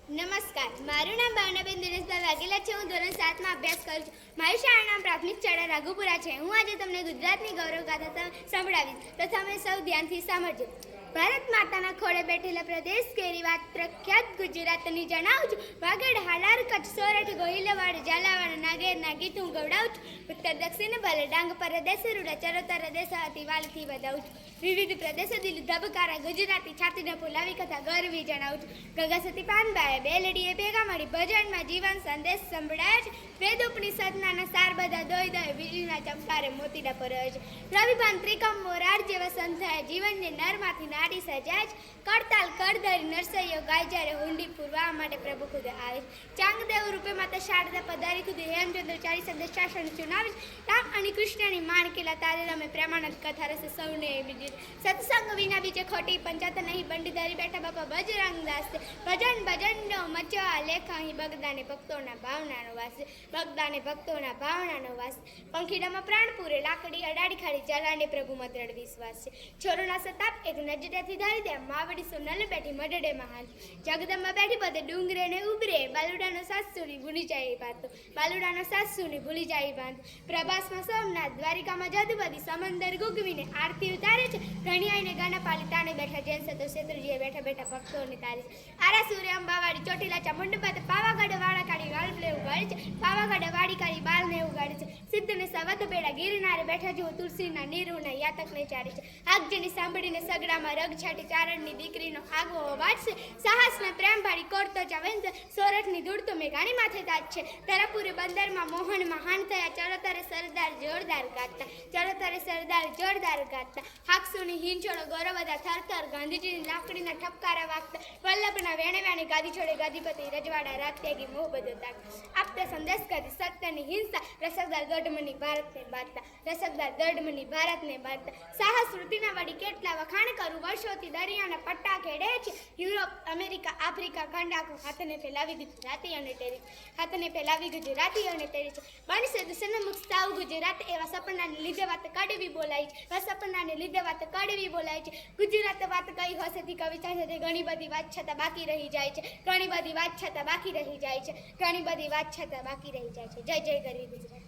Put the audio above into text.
નમસ્કાર, મારું નામ ભાવનાબેન દિનેશભાઈ વાઘેલા છે. હું ધોરણ 7માં અભ્યાસ કરું છું. મારી શાળાનું પ્રાથમિક શાળા રાઘુપુરા છે. હું આજે તમને ગુજરાતની ગૌરવગાથા સંભળાવીશ. તો તમે સૌ ધ્યાનથી સાંભળજો. ભારત માતાના ખોળે બેઠેલા પ્રદેશ કેરી વાત પ્રખ્યાત ગુજરાતની જણાવું છું. વાગડ, હાલાર, કચ્છ, સોરઠ, ગોહિલવાડ, ઝાલાવાડ, નાગેરના ગીત હું ગવડાવું છું. ઉત્તર દક્ષિણ ભલે ડાંગ પરદેશ રૂડા ચરોતર દેશ હતી વાલથી વધાવું છું. વિવિધ પ્રદેશો દિલ ધબકારા ગુજરાતી છાતીને ફૂલાવી કથા ગરવી જણાવું છું. ગંગા સતી પાનબાએ બેલડીએ ભેગા મળી ભજનમાં જીવન સંદેશ સંભળાય છે. વેદ ઉપનિષદના સાર બધા દોઈ દોય વીજળીના ચમકારે મોતીડા પરોય છે. રવિભાન ત્રિકમ મોરાર જેવા સંથાય જીવનને નરમાંથી નાડી સજાય છે. કડતાલ કડધરી નરસૈયો ગાય જ્યારે હુંડી પૂરવા માટે પ્રભુ ખુદ આવે છે. ચાંગદેવ રૂપે માતા શારદા પધારી ખુદ હેમચંદ્ર ચાલીસ શાસન ચુનાવે છે. રામ અને કૃષ્ણની માણ કેલા તારે રમે પ્રેમાનંદ કથા રસે સૌને બીજી સત્સંગ વિના બીજે ખોટી પંચાત નહીં બંડીધારી બેઠા બાપા બજરંગ દાસ છે. ભજન ભજનનો મચવા લેખ અહીં બગદાને ભક્તોના ભાવનાનો વાસ છે. બગદાને ભક્તોના ભાવનાનો વાસ. પંખીડામાં પ્રાણ પૂરે લાકડી અડાડી ખાડી જલાને પ્રભુમાં દ્રઢ વિશ્વાસ છે. છોરોના સતાપ એક નજરેથી ધારી દે માવડી સોનલ બેઠી મઢડે મહાન. જગદંબા બેઠી પદે ડુંગરે ને ઉભરે બાલુડાનો સાસુની ભૂલી જાય બાંધો. બાલુડાનો સાસુની ભૂલી જાય બાંધો. પ્રભાસમાં સોમનાથ દ્વારિકામાં જદુપતિ સમંદર ગુગવીને આરતી ઉતારે છે. ઘણી આઈને ગાના પાલી તાણે બેઠા જૈન સતો શેત્રુજીએ બેઠા બેઠા ભક્તોની તારી. આરા સૂર્ય અંબાવાડી ચોટીલા ચામુંડ પાતે પાવાગઢ વાળા કાઢી વાળલે ઉગાડી છે. પાવાગઢ વાડી કાઢી બાલને ઉગાડી છે. સિદ્ધને સવદ બેડા ગિરનારે બેઠા જો તુલસીના નીરુના યાતકને ચારી છે. આગજની સાંભળીને સગડામાં રગ છાટી ચારણની દીકરીનો આગવો અવાજ છે. સાહસને પ્રેમ ભાડી કોરતો ચાવેન સોરઠની ધૂળ તો મેઘાણી માથે તાજ છે. તરાપુરે બંદરમાં મોહનમાં હાન થયા ચરોતરે સરદાર જોરદાર ગાતા. ચરોતરે સરદાર જોરદાર ગાતા. હાકસુની હિંચોળો ગૌરવદા થરથર ગાંધીજીની લાકડીના ઠપકારા વાગતા. વલ્લભના વેણે વેણે ગાદી છોડે ગાદીપતિ રજવાડા રાત ત્યાગી મોહ બધો તાક. આપતે સંદેશ કરી સત્યની હિંસા રસકદાર દઢમની ભારતને બાંધતા. રસકદાર દઢમની ભારતને બાંધતા. સાહસ વૃત્તિના વડી કેટલા વખાણ કરું વર્ષોથી દરિયાના પટ્ટા ખેડે છે. યુરોપ અમેરિકા આફ્રિકા ખંડ આખું હાથને ફેલાવી ગુજરાતી અને તેરી. હાથને ફેલાવી ગુજરાતી અને તેરી છે. બનશે દુસનમુખ સાવ ગુજરાત એવા સપનાને લીધે વાત કડવી બોલાય છે. એવા સપનાને લીધે વાત કડવી બોલાય છે. ગુજરાત વાત કઈ હસેથી કવિતા છે. ઘણી બધી વાત છતાં બાકી રહી જાય છે. ઘણી બધી વાત છતાં બાકી રહી જાય છે. ઘણી બધી વાત છતાં બાકી રહી જાય છે. જય જય ગરવી ગુજરાત.